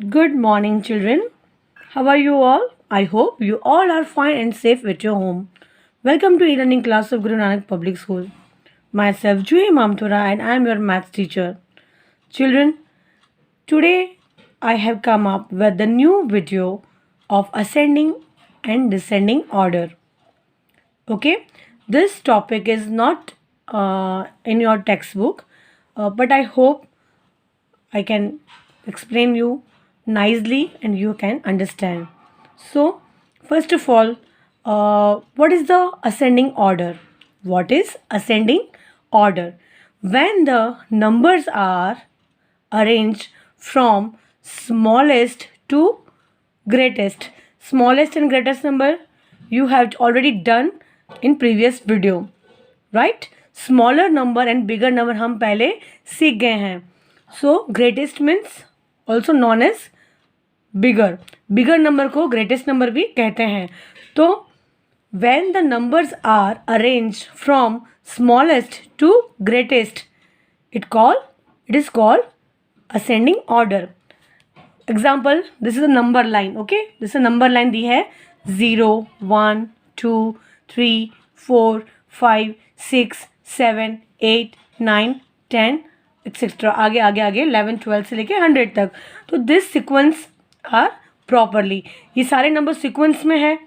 Good morning, children. How are you all? I hope you all are fine and safe at your home. Welcome to e-learning class of Guru Nanak Public School. Myself, Jui Mamthura, and I am your maths teacher. Children, today I have come up with the new video of ascending and descending order. Okay, this topic is not in your textbook, but I hope I can explain you nicely and you can understand. So, first of all, what is the ascending order? What is ascending order? When the numbers are arranged from smallest to greatest. Smallest and greatest number you have already done in previous video, right? Smaller number and bigger number हम पहले सीख गए हैं. So greatest means also known as bigger. Bigger number को greatest number भी कहते हैं. तो when the numbers are arranged from smallest to greatest, it is called ascending order. Example, this is a number line. Okay, this is a number line दी है 0, 1, 2, 3, 4, 5, 6, 7, 8, 9, 10 etcetera आगे आगे आगे 11, 12 से लेके 100 तक. तो दिस सिक्वेंस आर प्रॉपरली, ये सारे नंबर सिक्वेंस में है,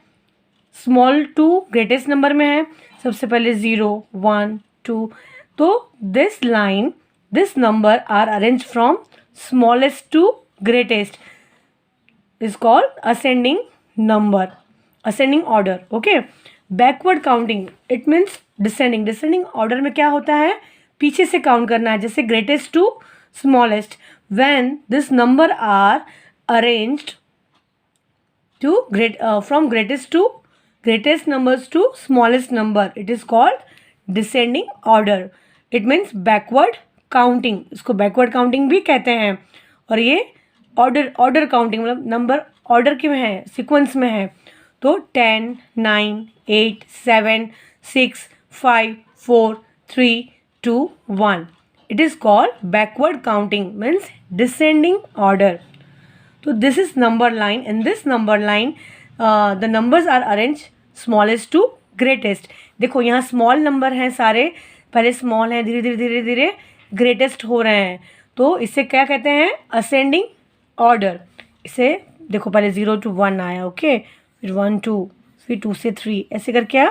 स्मॉल टू ग्रेटेस्ट नंबर में है. सबसे पहले 0, 1, 2. तो this line, this number are arrange from smallest to greatest is called ascending number, ascending order. Okay, backward counting it means descending. Descending order में क्या होता है, पीछे से काउंट करना है, जैसे greatest to smallest. When this number are arranged to from greatest to greatest numbers to smallest number, it is called descending order. It means backward counting, इसको backward counting भी कहते हैं. और ये ऑर्डर काउंटिंग मतलब नंबर ऑर्डर के में है, सीक्वेंस में है. तो 10, 9, 8, 7, 6, 5, 4, 3, 2, 1. It is called backward counting means descending order. तो this is number line. In this number line the numbers are arrange smallest to greatest. देखो यहाँ स्मॉल नंबर हैं सारे, पहले स्मॉल हैं, धीरे धीरे धीरे धीरे ग्रेटेस्ट हो रहे हैं. तो इसे क्या कहते हैं, असेंडिंग ऑर्डर. इसे देखो पहले 0 to 1 आया, ओके, फिर 1, 2, फिर 2 से 3, ऐसे करके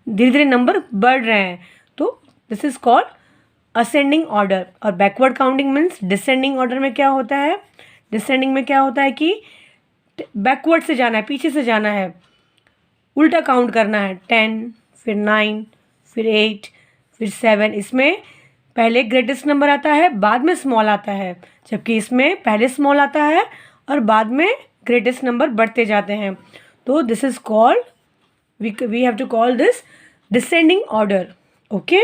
धीरे धीरे नंबर बढ़ रहे हैं. तो this is called ascending order. और backward counting means descending order में क्या होता है, डिसेंडिंग में क्या होता है कि बैकवर्ड से जाना है, पीछे से जाना है, उल्टा काउंट करना है. 10, फिर 9, फिर 8, फिर 7. इसमें पहले ग्रेटेस्ट नंबर आता है, बाद में स्मॉल आता है, जबकि इसमें पहले स्मॉल आता है और बाद में ग्रेटेस्ट नंबर बढ़ते जाते हैं. तो this is called, we have to call this descending order. Okay,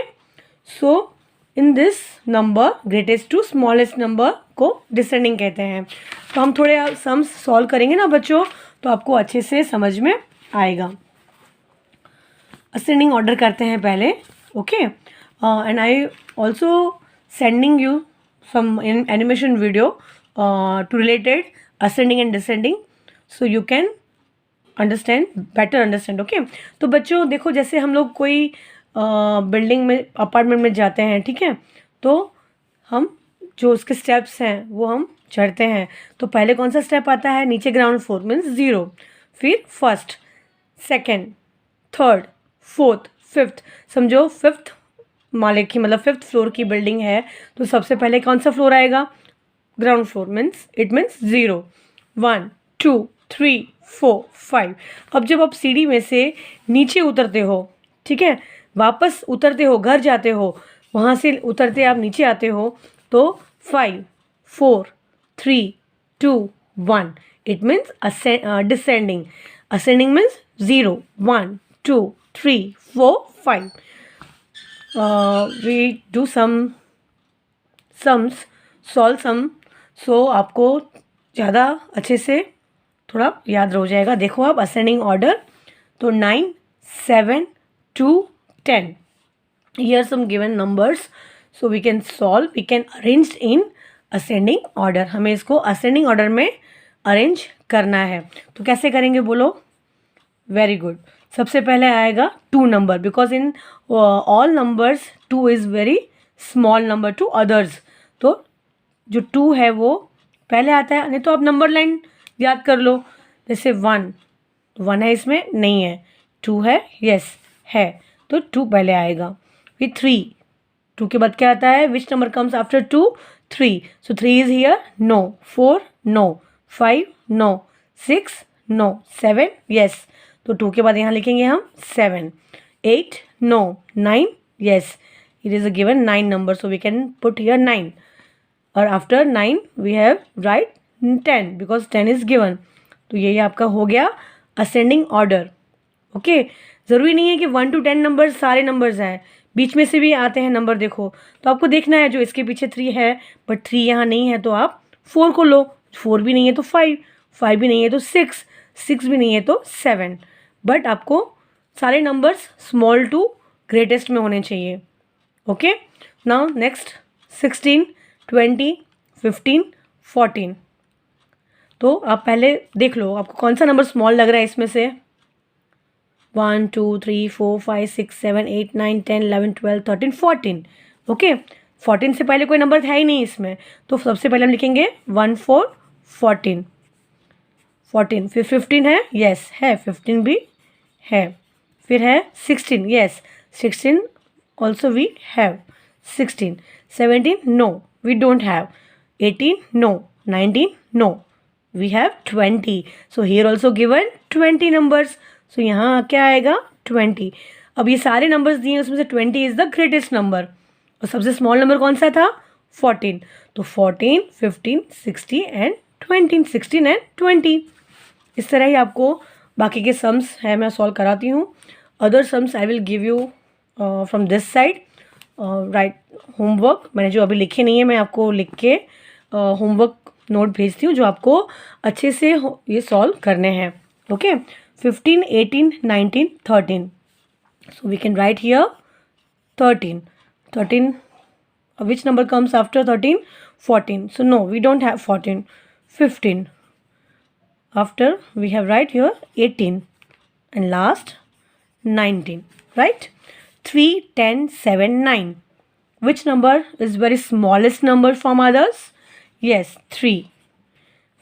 so in this number greatest to smallest number को डिसेंडिंग कहते हैं. तो हम थोड़े सम्स सॉल्व करेंगे ना बच्चों, तो आपको अच्छे से समझ में आएगा. असेंडिंग ऑर्डर करते हैं पहले. Okay, and I also sending you some animation video to related ascending and descending, so you can better understand. Okay, तो बच्चों देखो, जैसे हम लोग कोई बिल्डिंग में, अपार्टमेंट में जाते हैं, ठीक है, तो हम जो उसके स्टेप्स हैं वो हम चढ़ते हैं. तो पहले कौन सा स्टेप आता है, नीचे ग्राउंड फ्लोर मीन्स 0, फिर first, second, third, fourth, fifth. समझो फिफ्थ माले की मतलब फिफ्थ फ्लोर की बिल्डिंग है, तो सबसे पहले कौन सा फ्लोर आएगा, ground floor means it means 0, 1, 2, 3, 4, 5. अब जब आप सीढ़ी में से नीचे उतरते हो, ठीक है, वापस उतरते हो, घर जाते हो, वहाँ से उतरते आप नीचे आते हो, तो 5, 4, 3, 2, 1. It means descending. Ascending means 0, 1, 2, 3, 4, 5. we do some sums, solve sum, so आपको ज़्यादा अच्छे से थोड़ा याद रह जाएगा. देखो आप असेंडिंग ऑर्डर, तो 9, 7, 2, 10. here some given numbers, so we can solve, we can arrange in ascending order. हमें इसको ascending order में अरेंज करना है। तो कैसे करेंगे बोलो? Very good. सबसे पहले आएगा 2 number, because in all numbers 2 is very small number two others. तो जो 2 है वो पहले आता है, नहीं तो आप नंबर लाइन याद कर लो। जैसे 1 है, इसमें नहीं है। 2 है, यस है, तो 2 पहले आएगा। फिर 3, 2 के बाद क्या आता है? Which number comes after 2? 3, so 3 is here, no. 4 no, 5 no, 6 no, 7 yes, तो 2 के बाद यहाँ लिखेंगे हम 7, 8 no, 9 yes, it is a given 9 number, so we can put here 9, और after 9 we have write 10 because 10 is given। तो यही आपका हो गया असेंडिंग ऑर्डर। ओके, ज़रूरी नहीं है कि 1 to 10 नंबर सारे नंबर्स आए, बीच में से भी आते हैं नंबर। देखो तो आपको देखना है, जो इसके पीछे 3 है बट 3 यहाँ नहीं है तो आप 4 को लो, 4 भी नहीं है तो 5, 5 भी नहीं है तो 6, 6 भी नहीं है तो 7, बट आपको सारे नंबर्स स्मॉल टू ग्रेटेस्ट में होने चाहिए। Okay, now next 16, 20, 15, 14। तो आप पहले देख लो आपको कौन सा नंबर स्मॉल लग रहा है इसमें से। 1 2 3 4 5 6 7 8 9 10 11 12 13 14। ओके, 14 से पहले कोई नंबर था ही नहीं इसमें, तो सबसे पहले हम लिखेंगे 1 4 14, 14। फिर 15 है, यस है, 15 भी है। फिर है 16, yes 16 also we have 16। 17 no, we don't have. 18 no, 19 no, we have 20। So here also given 20 numbers, so यहाँ क्या आएगा 20। अब ये सारे नंबर्स दिए उसमें से 20 इज़ द ग्रेटेस्ट नंबर, और सबसे स्मॉल नंबर कौन सा था? 14। तो 14, 15, 16 एंड 20, 16 एंड 20। इस तरह ही आपको बाकी के सम्स है मैं सॉल्व कराती हूँ। Other sums I will give you from this side. Right, homework मैंने जो अभी लिखे नहीं है, मैं आपको लिख के होमवर्क नोट भेजती हूँ जो आपको अच्छे से ये सॉल्व करने हैं। Okay, 15, 18, 19, 13। So we can write here 13. 13, which number comes after 13? 14. So no, we don't have 14. 15. After we have write here 18. And last 19. Right? 3, 10, 7, 9. Which number is very smallest number from others? Yes, 3.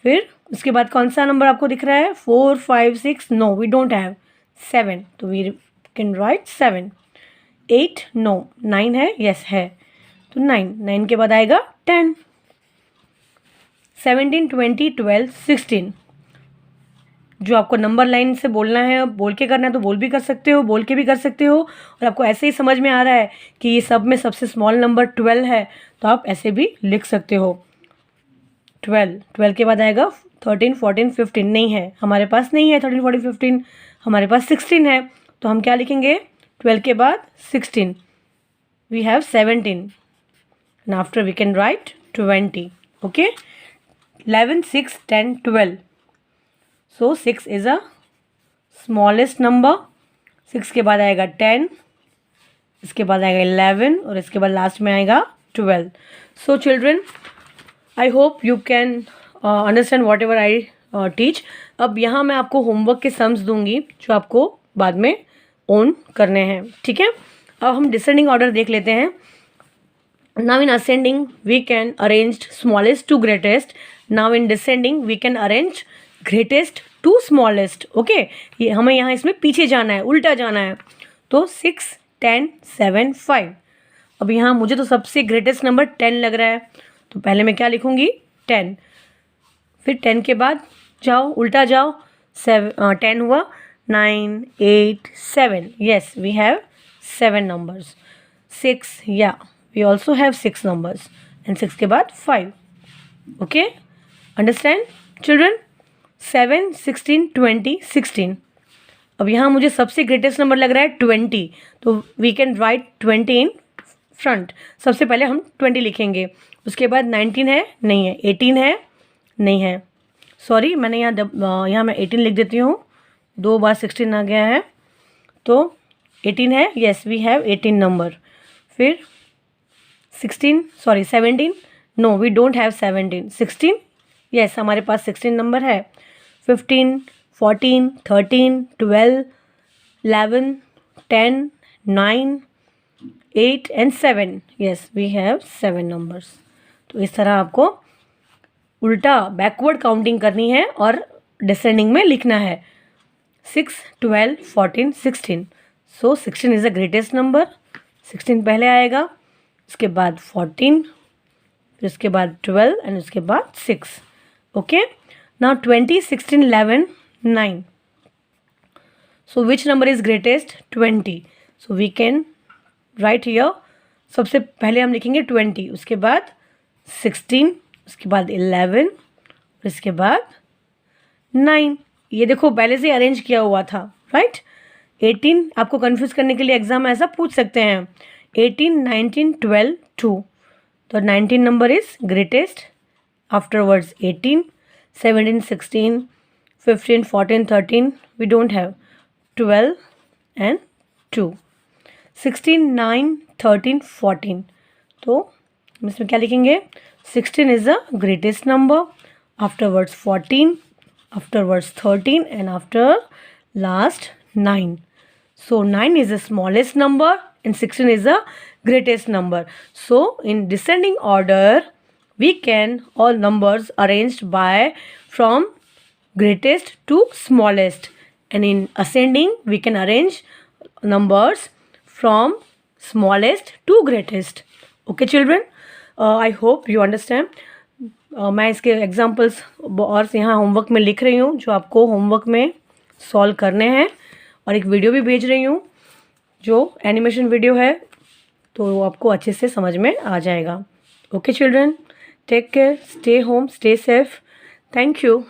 फिर उसके बाद कौन सा number आपको दिख रहा है? 4, 5, 6, no we don't have. 7, तो वी कैन राइट 7। 8 नो, 9 है, यस है, तो 9, 9 के बाद आएगा 10। 17, 20, 12, 16। जो आपको नंबर लाइन से बोलना है, बोल के करना है तो बोल भी कर सकते हो, बोल के भी कर सकते हो, और आपको ऐसे ही समझ में आ रहा है कि ये सब में सबसे स्मॉल नंबर 12 है तो आप ऐसे भी लिख सकते हो। 12 के बाद आएगा 13, 14, 15। नहीं है, हमारे पास नहीं है 13, 14, 15, हमारे पास 16 है, तो हम क्या लिखेंगे? 12 के बाद 16, we have 17, and after we can write 20। Okay, 11, 6, 10, 12। So 6 is a smallest number. 6 के बाद आएगा 10, इसके बाद आएगा 11, और इसके बाद लास्ट में आएगा 12। So children, I hope you can understand what ever I teach. अब यहाँ मैं आपको होमवर्क के सम्स दूंगी जो आपको बाद में ओन करने हैं, ठीक है? अब हम डिसेंडिंग ऑर्डर देख लेते हैं। Now in ascending we can arrange smallest to greatest, now in descending we can arrange greatest to smallest. Okay, ये हमें यहाँ इसमें पीछे जाना है, उल्टा जाना है। तो 6, 10, 7, 5। अब यहाँ मुझे तो सबसे ग्रेटेस्ट नंबर 10 लग रहा है, तो पहले मैं क्या लिखूँगी? 10। फिर 10 के बाद जाओ, उल्टा जाओ, 10 हुआ, 9, 8, 7, यस वी हैव 7 नंबर्स। 6, या we also have 6 numbers, and 6 के बाद 5। Okay, understand children? 7, 16, 20, 16। अब यहाँ मुझे सबसे ग्रेटेस्ट नंबर लग रहा है 20, तो we can write 20 in front. सबसे पहले हम 20 लिखेंगे, उसके बाद 19 है, नहीं है, 18 है, नहीं है, सॉरी मैंने यहाँ मैं 18 लिख देती हूँ, 2 बार 16 आ गया है, तो 18 है, यस वी हैव 18 नंबर। फिर 16, sorry 17, no we don't have 17। 16, yes, हमारे पास 16 नंबर है। 15, 14, 13, 12, 11, 10, 9, 8 and 7। Yes, we have 7 numbers. तो इस तरह आपको उल्टा बैकवर्ड काउंटिंग करनी है और डिसेंडिंग में लिखना है। 6, 12, 14, 16। सो 16 इज़ द ग्रेटेस्ट नंबर। 16 पहले आएगा, उसके बाद 14, फिर उसके बाद 12 एंड उसके बाद 6। Okay, now 20, 16, 11, 9। So which number is greatest? 20। So we can write here. सबसे पहले हम लिखेंगे 20, उसके बाद 16, उसके बाद 11, इसके बाद 9। ये देखो पहले से अरेंज किया हुआ था, राइट। 18, आपको कंफ्यूज करने के लिए एग्जाम में ऐसा पूछ सकते हैं। 18, 19, 12, 2। तो 19 number is greatest, afterwards 18, 17, 16, 15, 14, 13, we don't have 12 and 2। 16, 9, 13, 14। तो हम इसमें क्या लिखेंगे? 16 is the greatest number, afterwards 14, afterwards 13 and after last 9. So 9 is the smallest number and 16 is the greatest number. So in descending order we can all numbers arranged by from greatest to smallest, and in ascending we can arrange numbers from smallest to greatest. Okay children, I hope you understand. मैं इसके examples और यहाँ homework में लिख रही हूँ जो आपको होमवर्क में सॉल्व करने हैं, और एक वीडियो भी भेज रही हूँ जो एनिमेशन वीडियो है, तो वो आपको अच्छे से समझ में आ जाएगा। Okay children, take care, stay home, stay safe. Thank you.